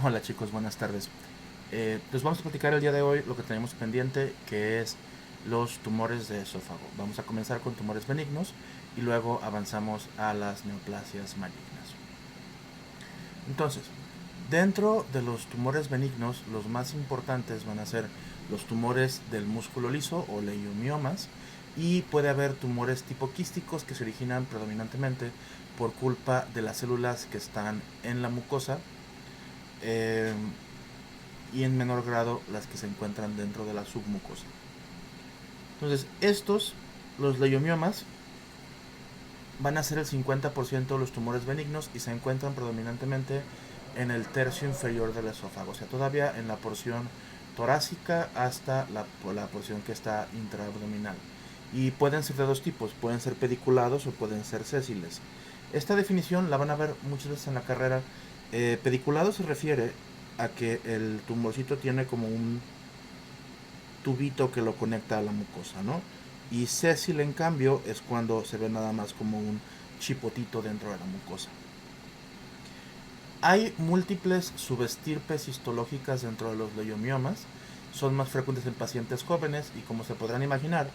Hola chicos, buenas tardes. Les vamos a platicar el día de hoy lo que tenemos pendiente, que es los tumores de esófago. Vamos a comenzar con tumores benignos y luego avanzamos a las neoplasias malignas. Entonces, dentro de los tumores benignos, los más importantes van a ser los tumores del músculo liso o leiomiomas, y puede haber tumores tipo quísticos que se originan predominantemente por culpa de las células que están en la mucosa, eh, y en menor grado las que se encuentran dentro de la submucosa. Entonces, los leiomiomas, van a ser el 50% de los tumores benignos y se encuentran predominantemente en el tercio inferior del esófago, o sea, todavía en la porción torácica hasta la porción que está intraabdominal. Y pueden ser de dos tipos, pueden ser pediculados o pueden ser sésiles. Esta definición la van a ver muchas veces en la carrera. Pediculado se refiere a que el tumorcito tiene como un tubito que lo conecta a la mucosa, ¿no? Y sésil, en cambio, es cuando se ve nada más como un chipotito dentro de la mucosa. Hay múltiples subestirpes histológicas dentro de los leiomiomas. Son más frecuentes en pacientes jóvenes y, como se podrán imaginar,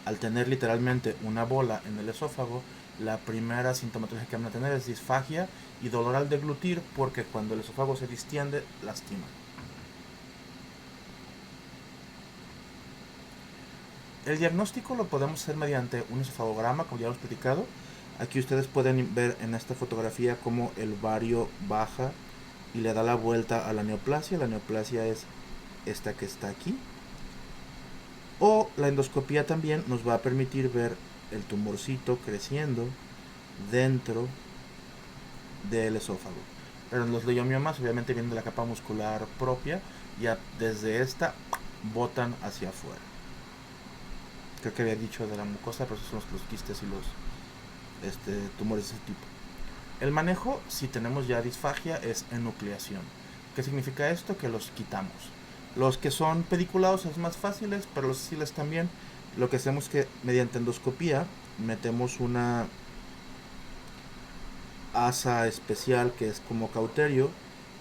al tener literalmente una bola en el esófago, la primera sintomatología que van a tener es disfagia y dolor al deglutir, porque cuando el esófago se distiende, lastima. El diagnóstico lo podemos hacer mediante un esofagograma, como ya hemos platicado. Aquí ustedes pueden ver en esta fotografía cómo el vario baja y le da la vuelta a la neoplasia. La neoplasia es esta que está aquí. O la endoscopía también nos va a permitir ver el tumorcito creciendo dentro del esófago. Pero los leiomiomas obviamente vienen de la capa muscular propia, ya desde esta botan hacia afuera. Creo que había dicho de la mucosa, pero esos son los quistes y los tumores de ese tipo. El manejo, si tenemos ya disfagia, es enucleación. ¿Qué significa esto? Que los quitamos. Los que son pediculados es más fáciles, pero los sésiles también. Lo que hacemos es que mediante endoscopía metemos una asa especial que es como cauterio,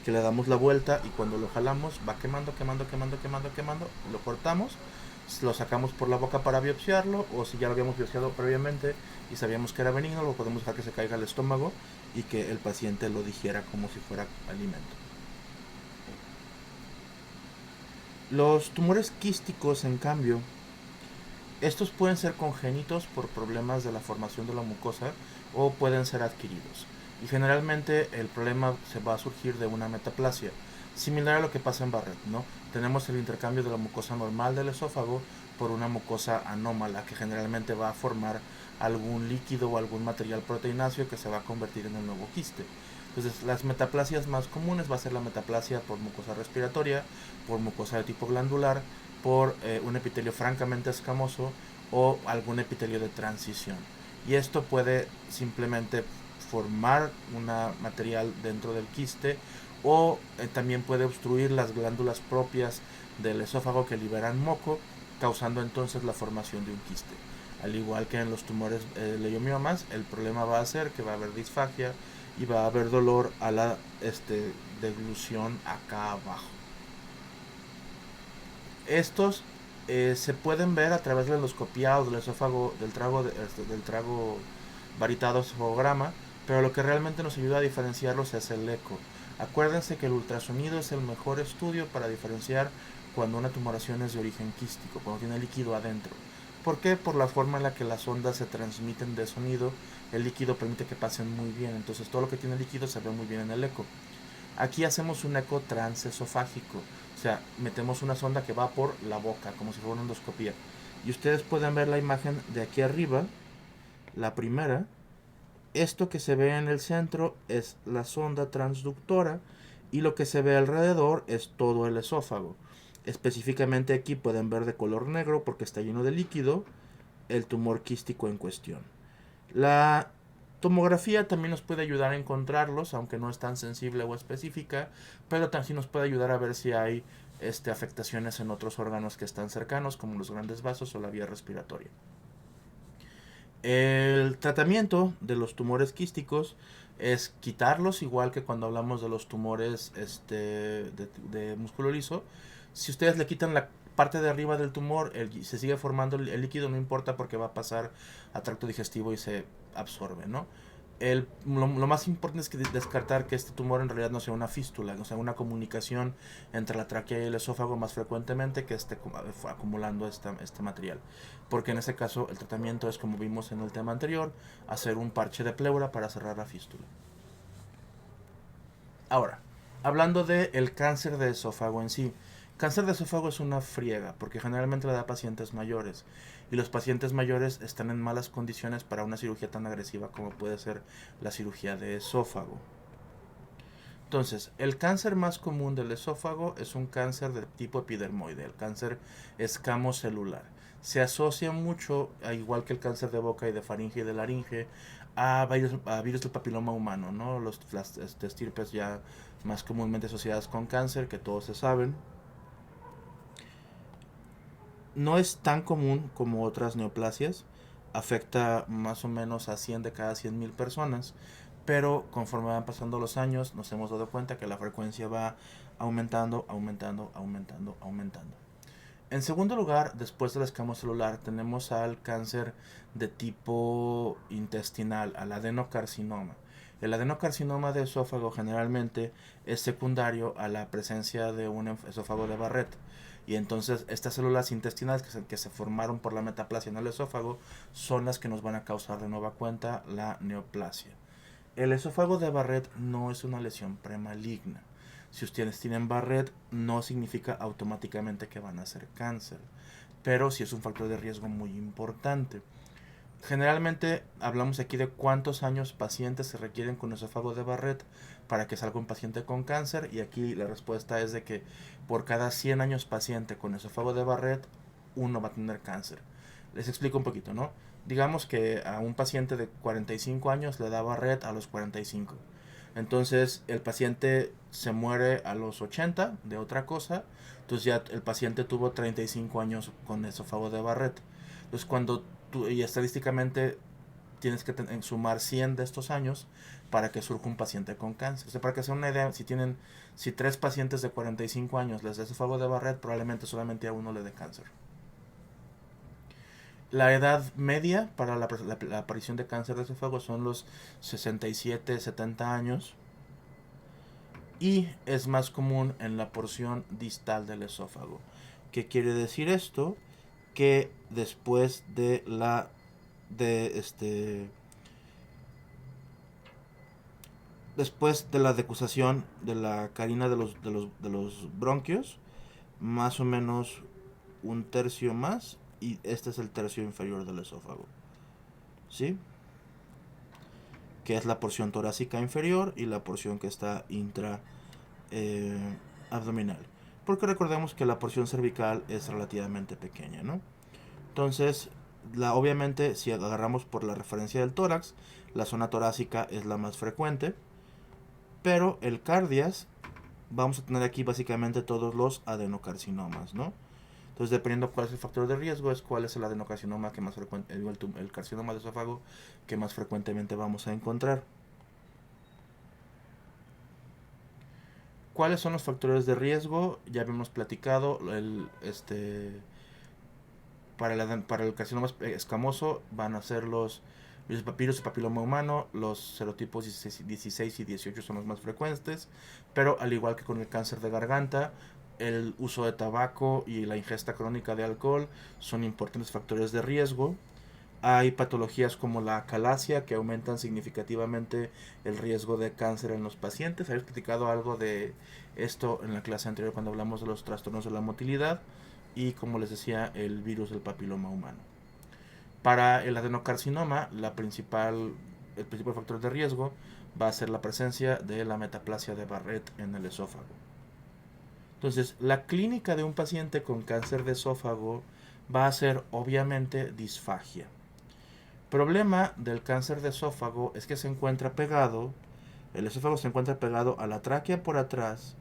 que le damos la vuelta y cuando lo jalamos va quemando, quemando, quemando, quemando, quemando, lo cortamos, lo sacamos por la boca para biopsiarlo, o si ya lo habíamos biopsiado previamente y sabíamos que era benigno, lo podemos dejar que se caiga al estómago y que el paciente lo digiera como si fuera alimento. Los tumores quísticos, en cambio, estos pueden ser congénitos por problemas de la formación de la mucosa o pueden ser adquiridos. Y generalmente el problema se va a surgir de una metaplasia, similar a lo que pasa en Barrett, ¿no? Tenemos el intercambio de la mucosa normal del esófago por una mucosa anómala que generalmente va a formar algún líquido o algún material proteináceo que se va a convertir en el nuevo quiste. Entonces, las metaplasias más comunes va a ser la metaplasia por mucosa respiratoria, por mucosa de tipo glandular, por un epitelio francamente escamoso o algún epitelio de transición. Y esto puede simplemente formar un material dentro del quiste, o también puede obstruir las glándulas propias del esófago que liberan moco, causando entonces la formación de un quiste. Al igual que en los tumores leiomiomas, el problema va a ser que va a haber disfagia y va a haber dolor a la deglución acá abajo. Estos se pueden ver a través de la endoscopía o del esófago, del trago varitado esofagograma, pero lo que realmente nos ayuda a diferenciarlos es el eco. Acuérdense que el ultrasonido es el mejor estudio para diferenciar cuando una tumoración es de origen quístico, cuando tiene líquido adentro. ¿Por qué? Por la forma en la que las ondas se transmiten de sonido, el líquido permite que pasen muy bien, entonces todo lo que tiene líquido se ve muy bien en el eco. Aquí hacemos un eco transesofágico, o sea, metemos una sonda que va por la boca, como si fuera una endoscopía. Y ustedes pueden ver la imagen de aquí arriba, la primera. Esto que se ve en el centro es la sonda transductora y lo que se ve alrededor es todo el esófago. Específicamente aquí pueden ver de color negro porque está lleno de líquido el tumor quístico en cuestión. La tomografía también nos puede ayudar a encontrarlos, aunque no es tan sensible o específica, pero también nos puede ayudar a ver si hay afectaciones en otros órganos que están cercanos, como los grandes vasos o la vía respiratoria. El tratamiento de los tumores quísticos es quitarlos, igual que cuando hablamos de los tumores de músculo liso. Si ustedes le quitan la parte de arriba del tumor, se sigue formando el líquido, no importa porque va a pasar a tracto digestivo y se absorbe, ¿no? Lo más importante es que descartar que este tumor en realidad no sea una fístula, o sea, una comunicación entre la tráquea y el esófago más frecuentemente que esté acumulando este material. Porque en ese caso el tratamiento es, como vimos en el tema anterior, hacer un parche de pleura para cerrar la fístula. Ahora, hablando del cáncer de esófago en sí. Cáncer de esófago es una friega, porque generalmente le da a pacientes mayores. Y los pacientes mayores están en malas condiciones para una cirugía tan agresiva como puede ser la cirugía de esófago. Entonces, el cáncer más común del esófago es un cáncer de tipo epidermoide, el cáncer escamocelular. Se asocia mucho, igual que el cáncer de boca y de faringe y de laringe, a virus del papiloma humano, ¿no? Las estirpes ya más comúnmente asociadas con cáncer, que todos se saben. No es tan común como otras neoplasias, afecta más o menos a 100 de cada 100.000 personas, pero conforme van pasando los años nos hemos dado cuenta que la frecuencia va aumentando, aumentando, aumentando, aumentando. En segundo lugar, después del escamo celular, tenemos al cáncer de tipo intestinal, al adenocarcinoma. El adenocarcinoma de esófago generalmente es secundario a la presencia de un esófago de Barrett. Y entonces estas células intestinales que se formaron por la metaplasia en el esófago son las que nos van a causar de nueva cuenta la neoplasia. El esófago de Barrett no es una lesión premaligna. Si ustedes tienen Barrett, no significa automáticamente que van a ser cáncer, pero sí es un factor de riesgo muy importante. Generalmente hablamos aquí de cuántos años pacientes se requieren con esófago de Barrett para que salga un paciente con cáncer, y aquí la respuesta es de que por cada 100 años paciente con esófago de Barrett, uno va a tener cáncer. Les explico un poquito, ¿no? Digamos que a un paciente de 45 años le da Barrett a los 45. Entonces el paciente se muere a los 80 de otra cosa. Entonces ya el paciente tuvo 35 años con esófago de Barrett. Entonces cuando y estadísticamente tienes que sumar 100 de estos años para que surja un paciente con cáncer. O sea, para que se una idea, si 3 pacientes de 45 años les da esófago de Barrett, probablemente solamente a uno le dé cáncer. La edad media para la aparición de cáncer de esófago son los 67, 70 años, y es más común en la porción distal del esófago. ¿Qué quiere decir esto? Que después después de la decusación de la carina de los bronquios, más o menos un tercio más, y este es el tercio inferior del esófago, ¿sí? Que es la porción torácica inferior y la porción que está intra abdominal. Porque recordemos que la porción cervical es relativamente pequeña, ¿no? Entonces, obviamente, si agarramos por la referencia del tórax, la zona torácica es la más frecuente, pero el cardias, vamos a tener aquí básicamente todos los adenocarcinomas, ¿no? Entonces, dependiendo cuál es el factor de riesgo, es cuál es el adenocarcinoma que más frecuente, el carcinoma de esófago que más frecuentemente vamos a encontrar. ¿Cuáles son los factores de riesgo? Ya habíamos platicado, para el carcinoma escamoso van a ser los virus del papiloma humano, los serotipos 16 y 18 son los más frecuentes, pero al igual que con el cáncer de garganta, el uso de tabaco y la ingesta crónica de alcohol son importantes factores de riesgo. Hay patologías como la acalasia que aumentan significativamente el riesgo de cáncer en los pacientes. Habéis platicado algo de esto en la clase anterior cuando hablamos de los trastornos de la motilidad y, como les decía, el virus del papiloma humano. Para el adenocarcinoma, el principal factor de riesgo va a ser la presencia de la metaplasia de Barrett en el esófago. Entonces, la clínica de un paciente con cáncer de esófago va a ser obviamente disfagia. Problema del cáncer de esófago es que el esófago se encuentra pegado a la tráquea por atrás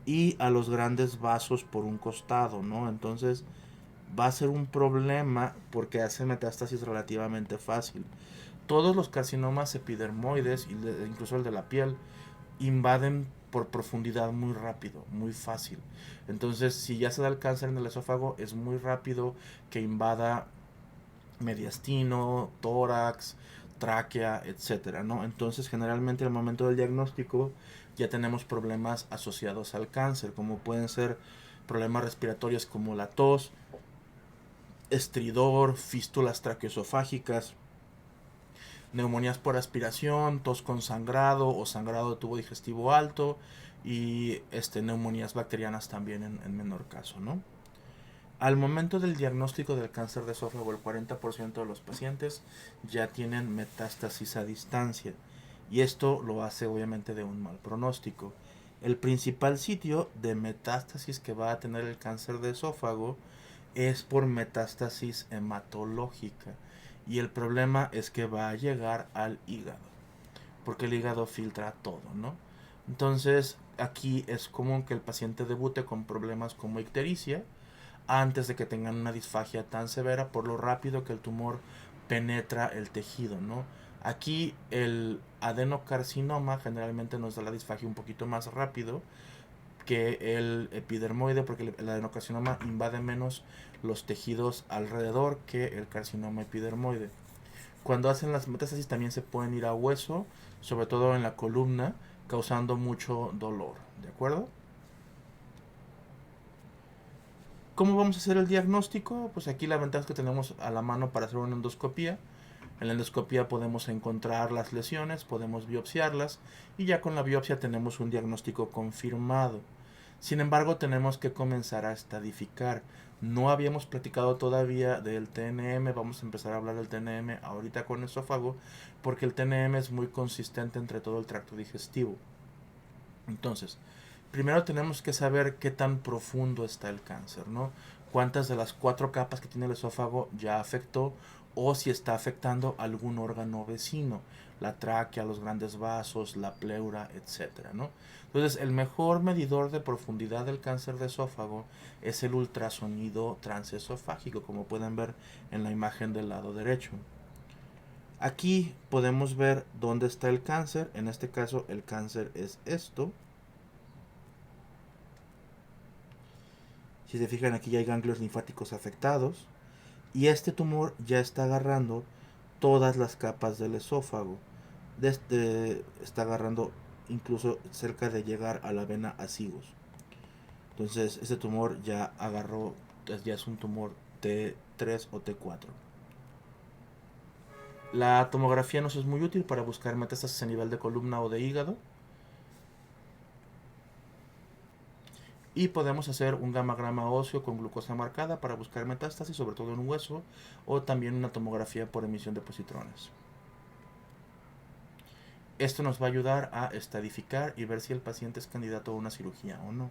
y a los grandes vasos por un costado, ¿no? Entonces va a ser un problema porque hace metástasis relativamente fácil. todos los carcinomas epidermoides, incluso el de la piel, invaden por profundidad muy rápido, muy fácil. Entonces, si ya se da el cáncer en el esófago, es muy rápido que invada mediastino, tórax, tráquea, etcétera, ¿no? Entonces, generalmente al momento del diagnóstico ya tenemos problemas asociados al cáncer, como pueden ser problemas respiratorios como la tos, estridor, fístulas traqueoesofágicas, neumonías por aspiración, tos con sangrado o sangrado de tubo digestivo alto y neumonías bacterianas también en menor caso, ¿no? Al momento del diagnóstico del cáncer de esófago, el 40% de los pacientes ya tienen metástasis a distancia y esto lo hace obviamente de un mal pronóstico. El principal sitio de metástasis que va a tener el cáncer de esófago es por metástasis hematológica y el problema es que va a llegar al hígado porque el hígado filtra todo, ¿no? Entonces aquí es común que el paciente debute con problemas como ictericia antes de que tengan una disfagia tan severa por lo rápido que el tumor penetra el tejido, ¿no? Aquí el adenocarcinoma generalmente nos da la disfagia un poquito más rápido que el epidermoide porque el adenocarcinoma invade menos los tejidos alrededor que el carcinoma epidermoide. Cuando hacen las metástasis también se pueden ir a hueso, sobre todo en la columna, causando mucho dolor, ¿de acuerdo? ¿Cómo vamos a hacer el diagnóstico? Pues aquí la ventaja es que tenemos a la mano para hacer una endoscopía. En la endoscopía podemos encontrar las lesiones, podemos biopsiarlas y ya con la biopsia tenemos un diagnóstico confirmado. Sin embargo, tenemos que comenzar a estadificar. No habíamos platicado todavía del TNM, vamos a empezar a hablar del TNM ahorita con esófago, porque el TNM es muy consistente entre todo el tracto digestivo. Entonces, primero tenemos que saber qué tan profundo está el cáncer, ¿no? Cuántas de las 4 capas que tiene el esófago ya afectó o si está afectando algún órgano vecino, la tráquea, los grandes vasos, la pleura, etcétera, ¿no? Entonces, el mejor medidor de profundidad del cáncer de esófago es el ultrasonido transesofágico, como pueden ver en la imagen del lado derecho. Aquí podemos ver dónde está el cáncer, en este caso el cáncer es esto. Si se fijan, aquí ya hay ganglios linfáticos afectados y este tumor ya está agarrando todas las capas del esófago. Está agarrando incluso cerca de llegar a la vena acigos. Entonces este tumor ya agarró, ya es un tumor T3 o T4. La tomografía nos es muy útil para buscar metástasis a nivel de columna o de hígado. Y podemos hacer un gamagrama óseo con glucosa marcada para buscar metástasis, sobre todo en hueso, o también una tomografía por emisión de positrones. Esto nos va a ayudar a estadificar y ver si el paciente es candidato a una cirugía o no.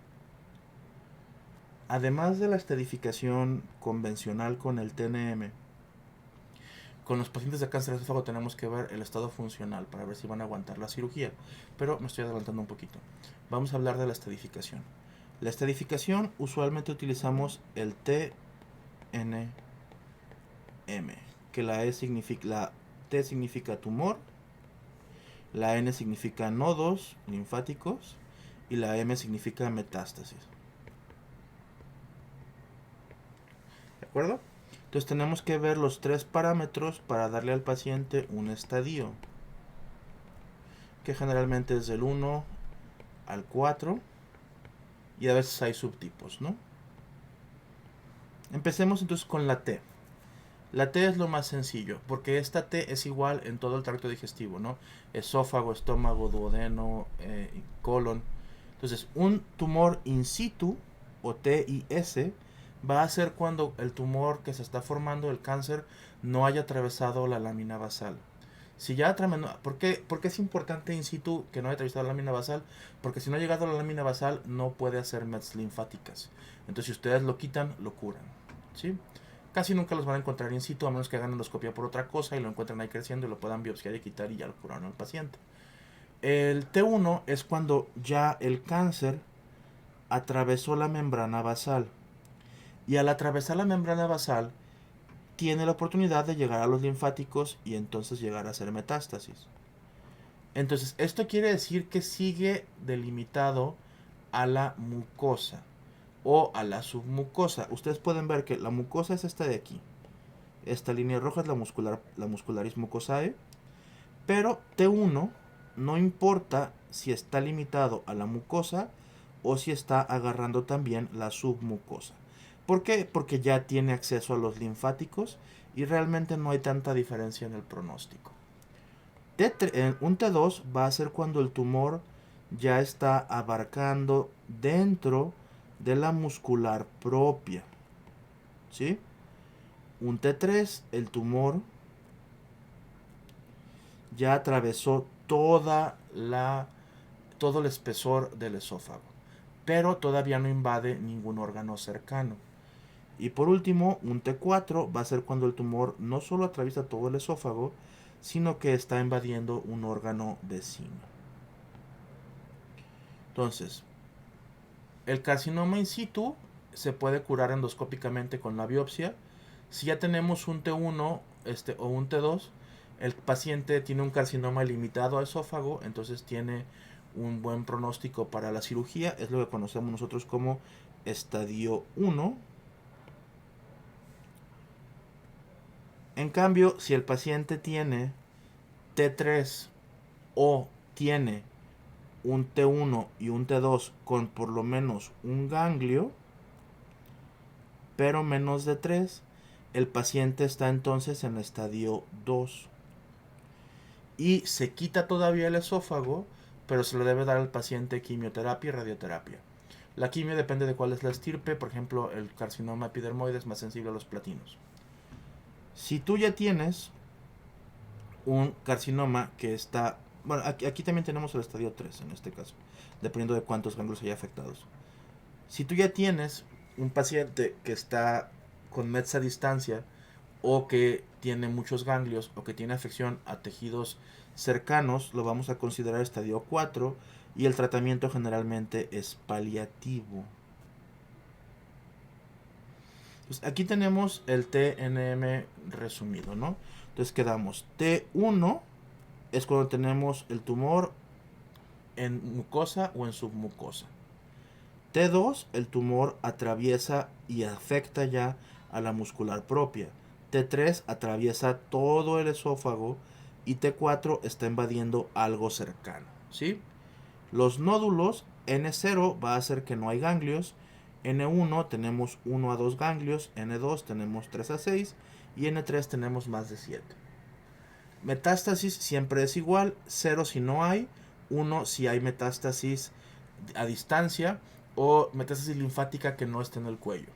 Además de la estadificación convencional con el TNM, con los pacientes de cáncer de esófago tenemos que ver el estado funcional para ver si van a aguantar la cirugía, pero me estoy adelantando un poquito. Vamos a hablar de la estadificación. La estadificación usualmente utilizamos el TNM, que la T significa tumor, la N significa nodos linfáticos y la M significa metástasis. ¿De acuerdo? Entonces tenemos que ver los 3 parámetros para darle al paciente un estadio, que generalmente es del 1 al 4 y a veces hay subtipos, ¿no? Empecemos entonces con la T. La T es lo más sencillo, porque esta T es igual en todo el tracto digestivo, ¿no? Esófago, estómago, duodeno, colon. Entonces, un tumor in situ, o TIS, va a ser cuando el tumor que se está formando, el cáncer, no haya atravesado la lámina basal. Si ya ¿por qué es importante in situ que no haya atravesado la lámina basal? Porque si no ha llegado a la lámina basal, no puede hacer mets linfáticas. Entonces, si ustedes lo quitan, lo curan, ¿sí? Casi nunca los van a encontrar in situ, a menos que hagan endoscopia por otra cosa y lo encuentren ahí creciendo y lo puedan biopsiar y quitar y ya lo curaron al paciente. El T1 es cuando ya el cáncer atravesó la membrana basal. Y al atravesar la membrana basal, tiene la oportunidad de llegar a los linfáticos y entonces llegar a hacer metástasis. Entonces, esto quiere decir que sigue delimitado a la mucosa o a la submucosa. Ustedes pueden ver que la mucosa es esta de aquí. Esta línea roja es la muscularis mucosae. Pero T1 no importa si está limitado a la mucosa o si está agarrando también la submucosa. ¿Por qué? Porque ya tiene acceso a los linfáticos y realmente no hay tanta diferencia en el pronóstico. Un T2 va a ser cuando el tumor ya está abarcando dentro de la muscular propia. ¿Sí? Un T3, el tumor ya atravesó todo el espesor del esófago, pero todavía no invade ningún órgano cercano. Y por último, un T4 va a ser cuando el tumor no solo atraviesa todo el esófago, sino que está invadiendo un órgano vecino. Entonces, el carcinoma in situ se puede curar endoscópicamente con la biopsia. Si ya tenemos un T1 o un T2, el paciente tiene un carcinoma limitado a esófago, entonces tiene un buen pronóstico para la cirugía. Es lo que conocemos nosotros como estadio 1. En cambio, si el paciente tiene T3 o tiene un T1 y un T2 con por lo menos un ganglio, pero menos de 3, el paciente está entonces en estadio 2. Y se quita todavía el esófago, pero se le debe dar al paciente quimioterapia y radioterapia. La quimio depende de cuál es la estirpe. Por ejemplo, el carcinoma epidermoide es más sensible a los platinos. Si tú ya tienes un carcinoma que está... Bueno, aquí también tenemos el estadio 3 en este caso, dependiendo de cuántos ganglios haya afectados. Si tú ya tienes un paciente que está con mets a distancia o que tiene muchos ganglios o que tiene afección a tejidos cercanos, lo vamos a considerar estadio 4 y el tratamiento generalmente es paliativo. Entonces, aquí tenemos el TNM resumido, ¿no? Entonces quedamos T1 es cuando tenemos el tumor en mucosa o en submucosa. T2, el tumor atraviesa y afecta ya a la muscular propia. T3 atraviesa todo el esófago y T4 está invadiendo algo cercano, ¿sí? Los nódulos, N0 va a hacer que no hay ganglios, N1 tenemos 1 a 2 ganglios, N2 tenemos 3 a 6 y N3 tenemos más de 7. Metástasis siempre es igual, 0 si no hay, 1 si hay metástasis a distancia o metástasis linfática que no está en el cuello.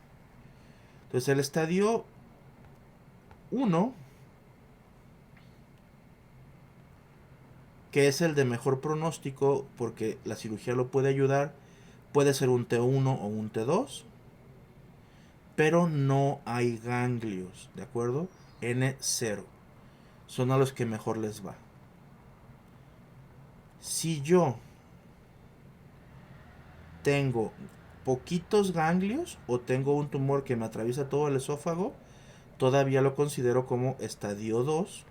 Entonces el estadio 1, que es el de mejor pronóstico porque la cirugía lo puede ayudar, puede ser un T1 o un T2, pero no hay ganglios, ¿de acuerdo? N0 son a los que mejor les va. Si yo tengo poquitos ganglios o tengo un tumor que me atraviesa todo el esófago, todavía lo considero como estadio 2.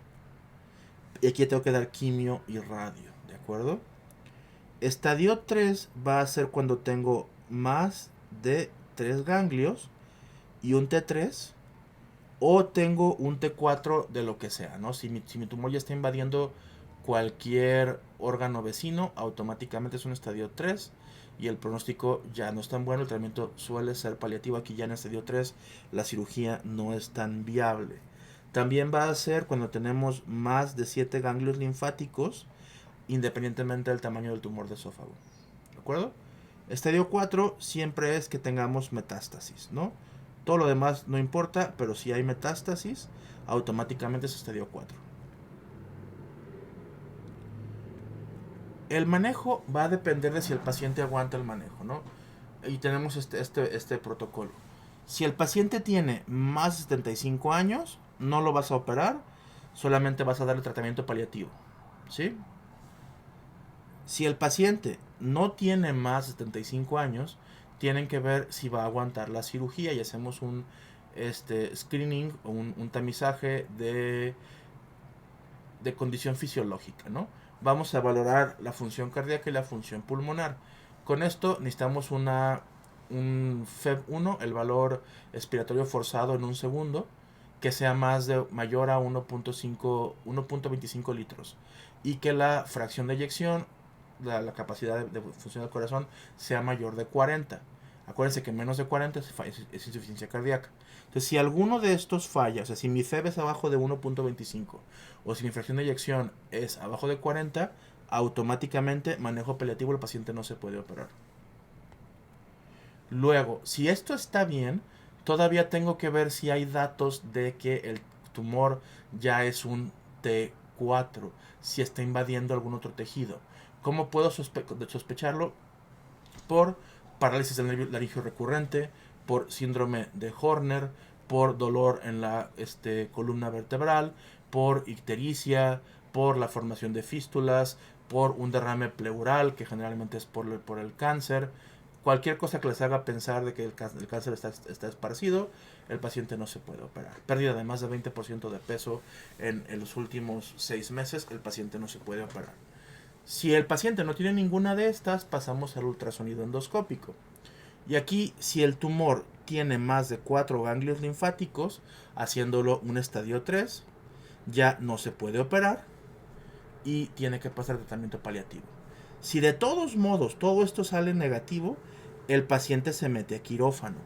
Y aquí tengo que dar quimio y radio, ¿de acuerdo? Estadio 3 va a ser cuando tengo más de 3 ganglios y un T3 o tengo un T4 de lo que sea, ¿no? Si mi tumor ya está invadiendo cualquier órgano vecino, automáticamente es un estadio 3 y el pronóstico ya no es tan bueno, el tratamiento suele ser paliativo. Aquí ya en estadio 3 la cirugía no es tan viable. También va a ser cuando tenemos más de 7 ganglios linfáticos, independientemente del tamaño del tumor de esófago. ¿De acuerdo? Estadio 4 siempre es que tengamos metástasis, ¿no? Todo lo demás no importa, pero si hay metástasis, automáticamente es estadio 4. El manejo va a depender de si el paciente aguanta el manejo, ¿no? Y tenemos este protocolo. Si el paciente tiene más de 75 años, no lo vas a operar, solamente vas a darle tratamiento paliativo, ¿sí? Si el paciente no tiene más de 75 años, tienen que ver si va a aguantar la cirugía y hacemos un screening o un tamizaje de condición fisiológica, ¿no? Vamos a valorar la función cardíaca y la función pulmonar. Con esto necesitamos un FEV1, el valor expiratorio forzado en un segundo, que sea mayor a 1.25 litros y que la fracción de eyección, la capacidad de función del corazón, sea mayor de 40. Acuérdense que menos de 40 es insuficiencia cardíaca. Entonces, si alguno de estos falla, o sea, si mi FEV es abajo de 1.25 o si mi fracción de eyección es abajo de 40, automáticamente manejo paliativo, el paciente no se puede operar. Luego, si esto está bien, todavía tengo que ver si hay datos de que el tumor ya es un T4, si está invadiendo algún otro tejido. ¿Cómo puedo sospecharlo? Por parálisis del nervio laringio recurrente, por síndrome de Horner, por dolor en la columna vertebral, por ictericia, por la formación de fístulas, por un derrame pleural, que generalmente es por el cáncer. Cualquier cosa que les haga pensar de que el cáncer está esparcido, el paciente no se puede operar. Pérdida de más de 20% de peso en los últimos 6 meses, el paciente no se puede operar. Si el paciente no tiene ninguna de estas, pasamos al ultrasonido endoscópico. Y aquí, si el tumor tiene más de 4 ganglios linfáticos, haciéndolo un estadio 3, ya no se puede operar y tiene que pasar tratamiento paliativo. Si de todos modos todo esto sale negativo, el paciente se mete a quirófano.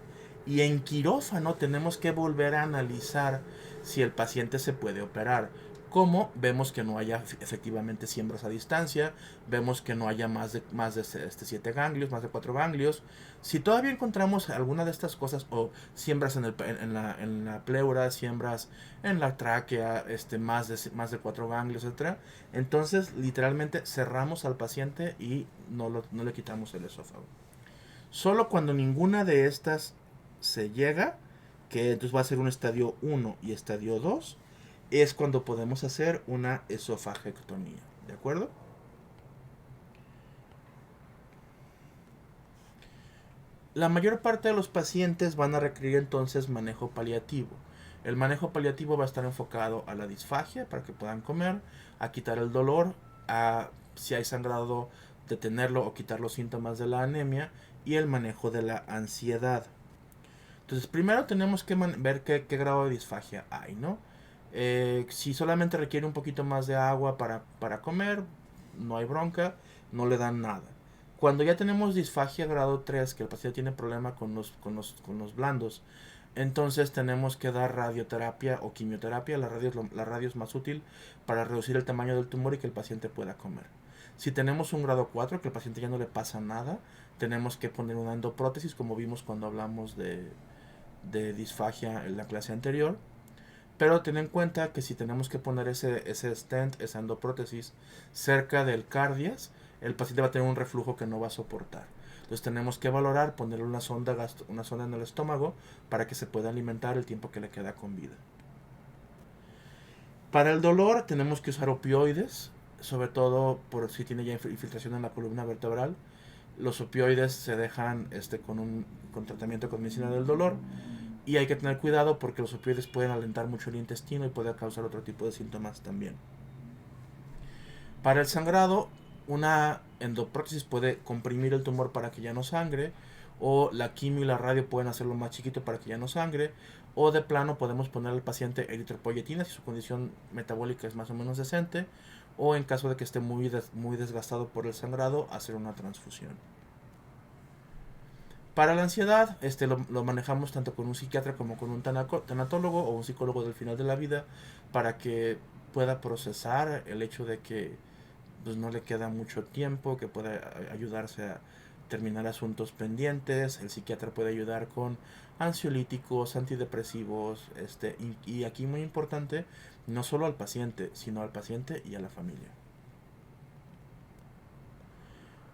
Y en quirófano tenemos que volver a analizar si el paciente se puede operar. Como vemos que no haya efectivamente siembras a distancia, vemos que no haya más de 7 ganglios, más de 4 ganglios. Si todavía encontramos alguna de estas cosas, o siembras en la pleura, siembras en la tráquea, más de 4 ganglios, etc., entonces literalmente cerramos al paciente y no le quitamos el esófago. Solo cuando ninguna de estas se llega, que entonces va a ser un estadio 1 y estadio 2, es cuando podemos hacer una esofagectomía. ¿De acuerdo? La mayor parte de los pacientes van a requerir entonces manejo paliativo. El manejo paliativo va a estar enfocado a la disfagia para que puedan comer, a quitar el dolor, a si hay sangrado detenerlo o quitar los síntomas de la anemia y el manejo de la ansiedad. Entonces primero tenemos que ver qué grado de disfagia hay, ¿no? Si solamente requiere un poquito más de agua para comer, no hay bronca, no le dan nada. Cuando ya tenemos disfagia grado 3, que el paciente tiene problema con los blandos, entonces tenemos que dar radioterapia o quimioterapia. La radio es más útil para reducir el tamaño del tumor y que el paciente pueda comer. Si tenemos un grado 4, que el paciente ya no le pasa nada, tenemos que poner una endoprótesis, como vimos cuando hablamos de disfagia en la clase anterior. Pero ten en cuenta que si tenemos que poner ese stent, esa endoprótesis, cerca del cardias, el paciente va a tener un reflujo que no va a soportar. Entonces tenemos que valorar ponerle una sonda en el estómago para que se pueda alimentar el tiempo que le queda con vida. Para el dolor tenemos que usar opioides, sobre todo por si tiene ya infiltración en la columna vertebral. Los opioides se dejan con tratamiento con medicina del dolor. Y hay que tener cuidado porque los opioides pueden alentar mucho el intestino y puede causar otro tipo de síntomas también. Para el sangrado, una endoprótesis puede comprimir el tumor para que ya no sangre, o la quimio y la radio pueden hacerlo más chiquito para que ya no sangre, o de plano podemos poner al paciente eritropoyetina si su condición metabólica es más o menos decente, o en caso de que esté muy desgastado por el sangrado, hacer una transfusión. Para la ansiedad, lo manejamos tanto con un psiquiatra como con un tanatólogo o un psicólogo del final de la vida para que pueda procesar el hecho de que pues, no le queda mucho tiempo, que pueda ayudarse a terminar asuntos pendientes. El psiquiatra puede ayudar con ansiolíticos, antidepresivos, y aquí muy importante, no solo al paciente, sino al paciente y a la familia.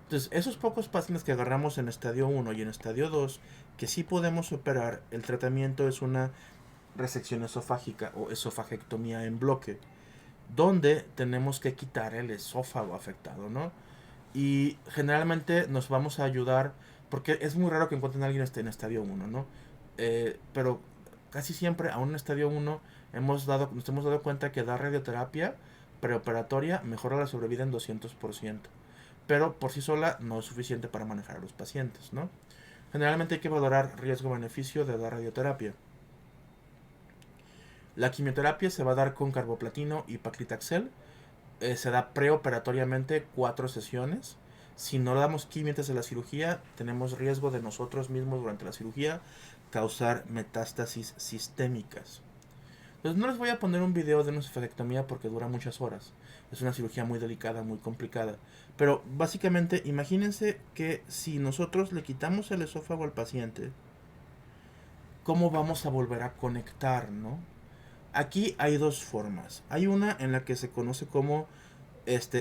Entonces, esos pocos pacientes que agarramos en estadio 1 y en estadio 2, que sí podemos operar, el tratamiento es una resección esofágica o esofagectomía en bloque, donde tenemos que quitar el esófago afectado, ¿no? Y generalmente nos vamos a ayudar, porque es muy raro que encuentren a alguien en estadio 1, ¿no? Pero casi siempre a un estadio 1 nos hemos dado cuenta que dar radioterapia preoperatoria mejora la sobrevida en 200%. Pero por sí sola no es suficiente para manejar a los pacientes, ¿no? Generalmente hay que valorar riesgo-beneficio de dar radioterapia. La quimioterapia se va a dar con carboplatino y paclitaxel. Se da preoperatoriamente 4 sesiones. Si no damos quimio antes de la cirugía, tenemos riesgo de nosotros mismos durante la cirugía causar metástasis sistémicas. Entonces no les voy a poner un video de una esofagectomía porque dura muchas horas. Es una cirugía muy delicada, muy complicada. Pero básicamente imagínense que si nosotros le quitamos el esófago al paciente, ¿cómo vamos a volver a conectar, no? Aquí hay dos formas. Hay una en la que se conoce como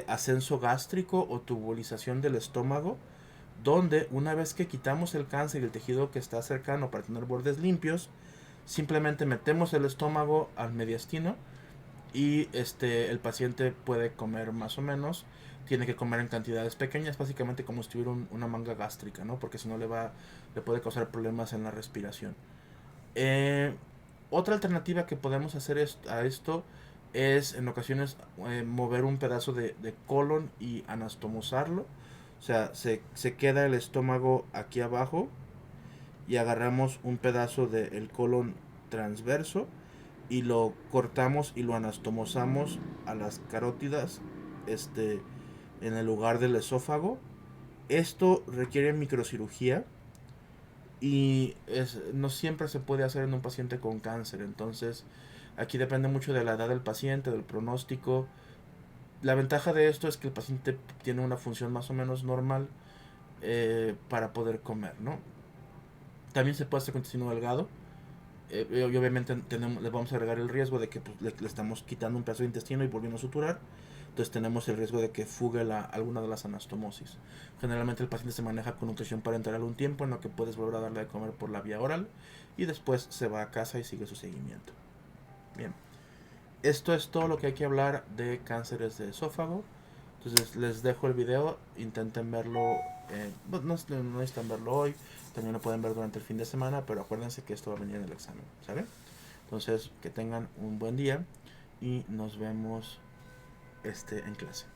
ascenso gástrico o tubulización del estómago, donde una vez que quitamos el cáncer y el tejido que está cercano para tener bordes limpios, simplemente metemos el estómago al mediastino y el paciente puede comer más o menos. Tiene que comer en cantidades pequeñas, básicamente como si tuviera una manga gástrica, ¿no? Porque si no le puede causar problemas en la respiración. Eh, Otra alternativa que podemos hacer a esto es en ocasiones mover un pedazo de colon y anastomosarlo. O sea, se queda el estómago aquí abajo y agarramos un pedazo del colon transverso y lo cortamos y lo anastomosamos a las carótidas en el lugar del esófago. Esto requiere microcirugía y no siempre se puede hacer en un paciente con cáncer. Entonces aquí depende mucho de la edad del paciente, del pronóstico. La ventaja de esto es que el paciente tiene una función más o menos normal para poder comer, ¿no? También se puede hacer con intestino delgado. Y obviamente le vamos a agregar el riesgo de que pues, le estamos quitando un pedazo de intestino y volviendo a suturar. Entonces tenemos el riesgo de que fugue alguna de las anastomosis. Generalmente el paciente se maneja con nutrición parenteral un tiempo en lo que puedes volver a darle de comer por la vía oral y después se va a casa y sigue su seguimiento. Bien, esto es todo lo que hay que hablar de cánceres de esófago. Entonces les dejo el video, intenten verlo, no necesitan verlo hoy, también lo pueden ver durante el fin de semana, pero acuérdense que esto va a venir en el examen, ¿sale? Entonces que tengan un buen día y nos vemos en clase.